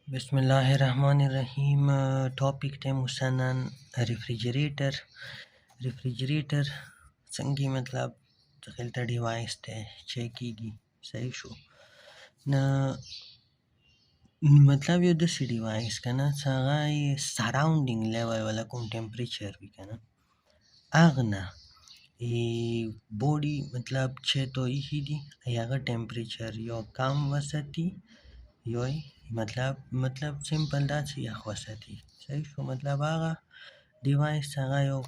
बिस्मिल्लाहिर्रहमानिर्रहीम। टॉपिक टे मुसनन रेफ्रिजरेटर संगी मतलब तखिलता डिवाइस टे चेकीगी सही शो ना मतलब यो दसी डिवाइस का ना सगाई सराउंडिंग लेवल वाला कुम टेम्परेचर भी का ना आगना ई बॉडी मतलब छे तो ही दी यागा टेम्परेचर यो कम वसती योई मतलब सिंपल दैट्स या वसती सही शो मतलब आगा डिवाइस आगा यो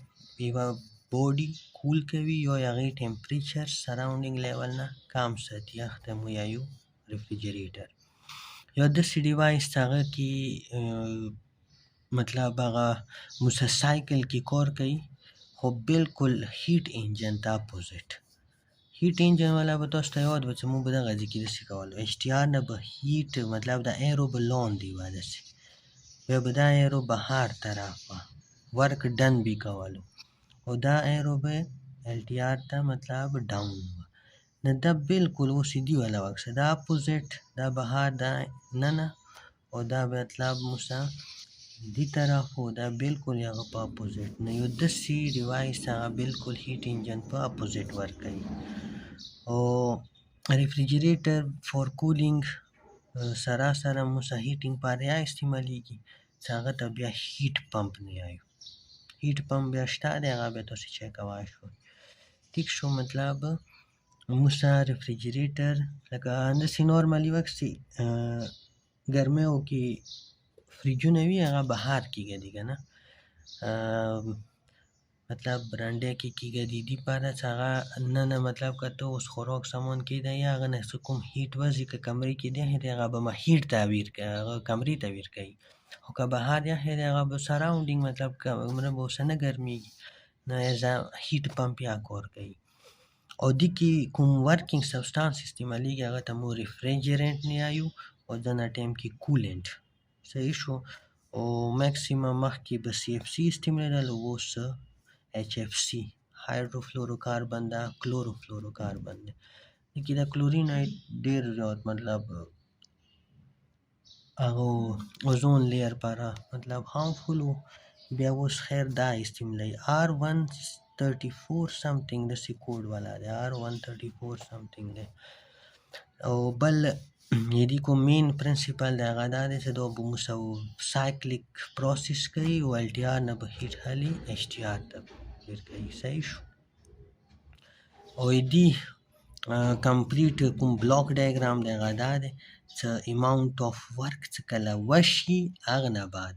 इवा बॉडी कूल केवी यो यागी टेम्परेचर सराउंडिंग लेवल ना काम सती अख्तम यायु रेफ्रिजरेटर यो दसी डिवाइस आगा की मतलब आगा मुसा साइकिल की कोर कई हो बिल्कुल हीट इंजन ता अपोजिट हीट इंजन वाला बतोस तयवाद बच्चे मु बदा गाजी की दसी कावालो एचटीआर ना ब हीट मतलब दा एरो बलोन दी वादसी वे बदा एरो बाहर तरफ वर्क डन भी कावालो और दा एरो बे एलटीआर ता मतलब डाउन न दा बिल्कुल वो सीधी वाला वक्त दा अपोजिट दा बाहर दा नना और दा मतलब मुसा दी तरफ हो दा बिल्कुल यहाँ पर अपोजिट न यो दसी डिवाइस बिल्कुल हीट इंजन पर अपोजिट वर्क करी और रेफ्रिजरेटर फॉर कूलिंग सरासर मुसा हीटिंग पर या इस्तेमाली की सागत अबिया हीट पंप नहीं आयो हीट पंप बिया स्टार या बे तो से चेक आवाज हो ठीक शो मतलब मुसा रेफ्रिजरेटर लगा अंदर नॉर्मली वक्त सी गर्मियों की फ्रिजों ने भी यहाँ बाहर की गई ना मतलब ब्रांडे की गई दीदी पारा चागा न मतलब का तो उस खोरोक सामान की दे या अगर सुकुम हीट वजी के कमरे की दे है या बमा हीट ताबीर का कमरी ताबीर कई हो का बाहर या है या सराउंडिंग मतलब मतलब वो सन गर्मी न ऐसा हीट पंप या कोर कई और दिकी कुम वर्किंग सब्सटेंस इस्तेमाली के अगर तमो रेफ्रिजरेंट नहीं आयु और जना टाइम की कूलेंट सही शो और मैक्सिमम मख की बस सीएफसी इस्तेमाल वो स एचएफसी हाइड्रोफ्लोरोकार्बन दा क्लोरोफ्लोरोकार्बन देखिए दा क्लोरीन डेर जात मतलब अगो ओजोन लेयर पर मतलब हार्मफुल हो बिया वो खैर दा इस्तेमाल R134 समथिंग दसी कोड वाला है R134 समथिंग है और बल यदि को मेन प्रिंसिपल दागा से दो मुसा साइक्लिक प्रोसेस करी वो एलटीआर न हीट हाली एचटीआर तब फिर कही सही शो और यदि कंप्लीट कुम ब्लॉक डायग्राम दागा दादे amount of work कला वशी आगना बाद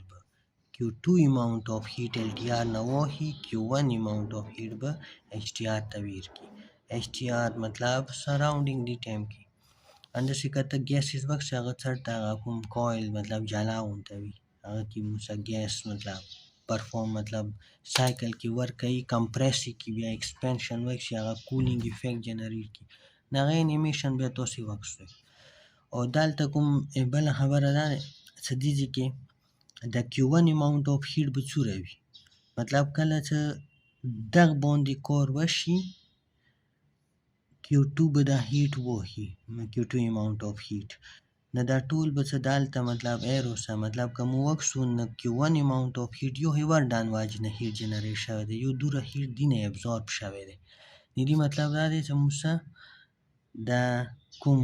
Q2 amount of heat LTR ना वही Q1 amount of heat ब HTR तवीर की HTR मतलब सराउंडिंग दी टाइम की अंदर से कहता गैस इस वक्त से अगर चढ़ता है कुम कॉइल मतलब जला होता भी अगर की मुसा गैस मतलब परफॉर्म मतलब साइकिल की वर्क कई कंप्रेस की भी एक्सपेंशन वर्क से अगर कूलिंग इफेक्ट जनरेट की नगेन इमिशन भी तो सी वक्त से और दाल तकुम बल खबर अदा सदीजी के the Q1 amount of heat बचूरे भी मतलब कल दग बोंदी कोर वशी Q2 बदा heat वो ही Q2 amount of heat न दा टूल बस दालता मतलब एरो सा मतलब कम वक्त सुन Q1 amount of heat यो हिवर डान वाज न हीट जनरेट शवे दे यो दूर हीट दिन एब्जॉर्ब शवे दे निदी मतलब दादे मुसा दा कुम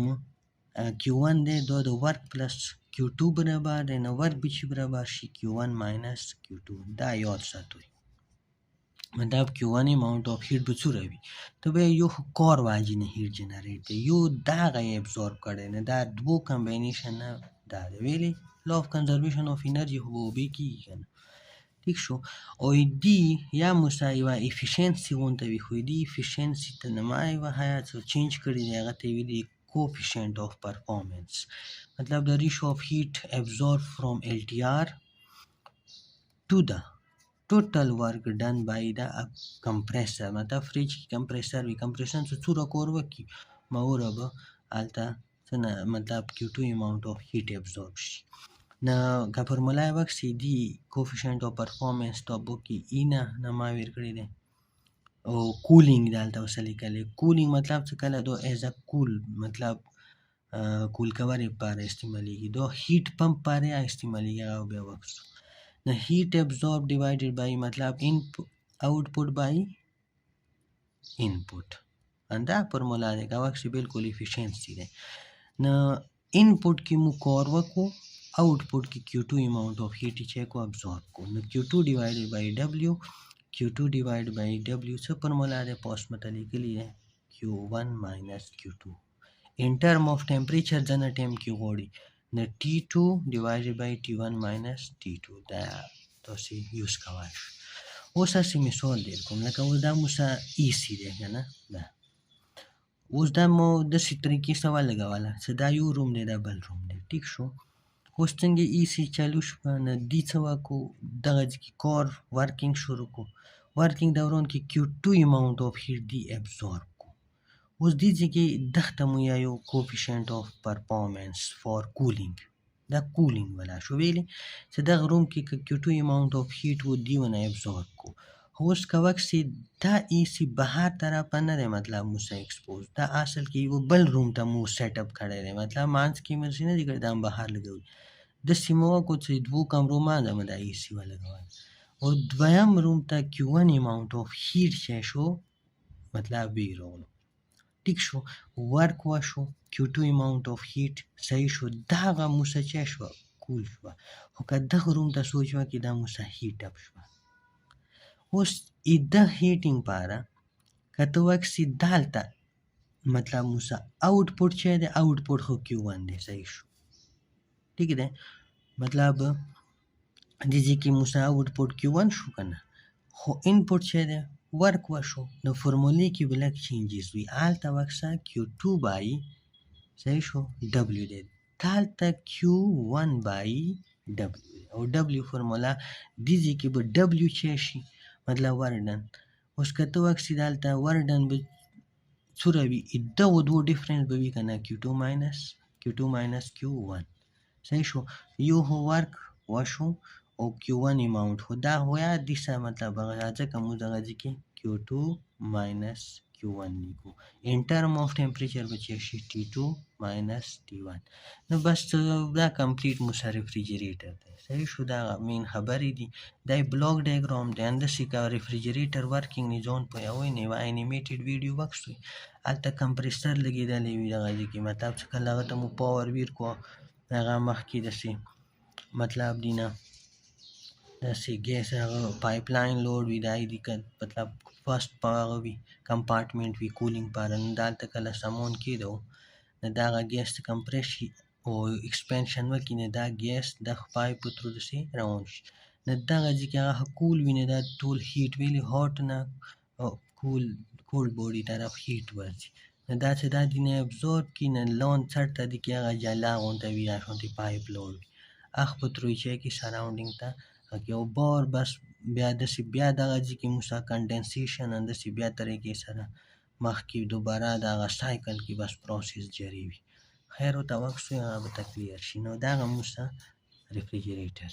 Q1 दे दो वर्क प्लस Q2 बराबर है न वर्क बिच बराबर शी Q1 माइनस Q2 दा याद सातोई मतलब Q1 amount of heat बचूरे भी तो बे यो कोर वाजी ने हीट जनरेट दे यो दा गए एब्जॉर्ब करे न दा दो कॉम्बिनेशन ना दा दे वेली law of conservation of energy वो भी की है ठीक शो और दी या मुसा इवा एफिशिएंसी वोंते भी हुई दी एफिशिएंसी त नमाई वा हाया तो चेंज करी देगा ते दी coefficient of performance मतलब the ratio of heat absorbed from LTR to the total work done by the compressor मतलब फ्रिज की कंप्रेसर भी कंप्रेशन से चूरा कोरवा की माउरब आलता सना मतलब Q2 amount of heat absorbed na का फॉर्मूला है वक्त सीधी कोफिशिएंट ऑफ परफॉर्मेंस तो अब की इना नमाविर करी दे और कूलिंग डालता वसली कले कूलिंग मतलब से कला दो एज अ कूल मतलब کول کولو لپاره استعمالیږي. دا هیټ پمپ لپاره استعمالیږي. هغه بیا وکړو. The heat absorbed divided by मतलब output by input. دا فرمولا ده که وکړي بالکل افیشنسی ده. نه input کې مو کار وکړو، output کې Q2 amount of heat چې کو absorb کو. نو Q2 divided by W، Q2 divided by W څه فرمولا ده؟ پاس مته لیکلی ده Q1 minus Q2. In term of temperature ځنه ټیم کې غواړي نو T2 divided by T1 minus T2 دا تاسو یوز کوئ. اوس هسې مثال در کوم لکه اوس دا مو سه ایسی دی که نه، دا اوس دا مو داسې طریقې سره ولګوله چې دا یو روم دی دا بل روم دی. ټیک شو. اوس څنګه ایسی چالو شوه نو دې څه وکړو دغه ځای کې کار ورکینګ شروع کړو. ورکینګ دوران کې Q2 amount of heat دی ابزورب کو. اوس دې ځای کې دغه مو یو کوفیشینټ آف پرفارمنس فار کولینګ، دا کولینګ ولا شو ویلې چې دغه روم کې Q2 amount of heat و دی ونه ابزورب کو. اوس که وکسي دا ایسی بهر طرفه نه دی مطلب مو سه ایکسپوز، دا اصل کې یو بل روم ته مو سیټ اپ کړی دی مطلب مانځ کې مې نه دی کړی دا بهر لګوي. داسې مو وکړو چې دوو کمرو مانځه مې دا ایسی ولګول او دویم روم ته Q1 amount of heat چې شو مطلب بیرونو. ټیک شو. ورک وشو Q2 amount of heat صحیح شو. دغه مو څه چې شوه کول شوه. خو که دغه روم ته سوچ وکړي دا مو څه هیټ اپ شوه. اوس د هیټینګ پاره که ته وکسي دلته مطلب مو څه آوټپوټ چې دی آوټپوټ خو Q1 دی. صحیح شو. ټیک دی. مطلب دې ځای کې مو څه آوټپوټ Q1 شو که نه، خو انپوټ چې دی ورک وشو. نو فرمولې کې به لږ چینجز وي. هلته وکسه Q2 بای صحیح شو W دی، دلته Q1 بای W دی او W فرمولا دې ځای کې به W چې شي مطلب ورډن. اوس که ته وکسي دلته ورډن به څومره وي دغو دوو ډیفرنس به وي که نه Q2 minus Q1. صحیح شو. یو خو ورک وشو او Q1 amount خو دا خو یاد دي څه مطلب هغه ځکه موږ دغه ځای کې Q2 minus Q1 لیکو. ان ټرم آف ټمپریچر به چې شي T2 minus T1. نو بس دا کمپلیټ مو سره ریفریجریټر دی. صحیح شو. دا مین خبرې دي. دا بلاک ډایګرام دی. همداسې که ریفریجریټر ورکینګ نه ځان پوهوئ نه یوه انیمیټډ ویډیو وکړئ هلته کمپریسر لګېدلی وي دغه ځای کې مطلب چې کله هغه ته مو پاور ویر کړو هغه مخکې داسې مطلب دی نه داسې ګیس هغه پایپ لاین لوډ وي دا دي که مطلب فرسټ په هغه وي کمپارټمنټ وي کولینګ پاره نو دلته کله سمون کېدو نو دا هغه ګیس کمپریس شي او ایکسپینشن وکړي نو دا ګیس د پایپ په ترو داسې روان شي. نو دغه ځای کې هغه کول وي نو دا ټول هیټ ویلي هاټ نه کولډ باډي طرف هیټ ورځي. نو دا چې دا دې نه ابزورب کړي نو لاندې سر ته دي کې هغه جلا غونته وي دا شانتې پایپ لوډ وي هغه په ترو یې چې سراونډینګ ته یو بار بس بیا داسې بیا دغه ځای کې مو سه کنډنسیشن همداسې بیا طریقې سره مخکې دوباره دغه سایکل کې بس پروسس جاري وي. خیر ورته وکړئ هغه به ته کلیر شي. نو دغه مو سه ریفریجریټر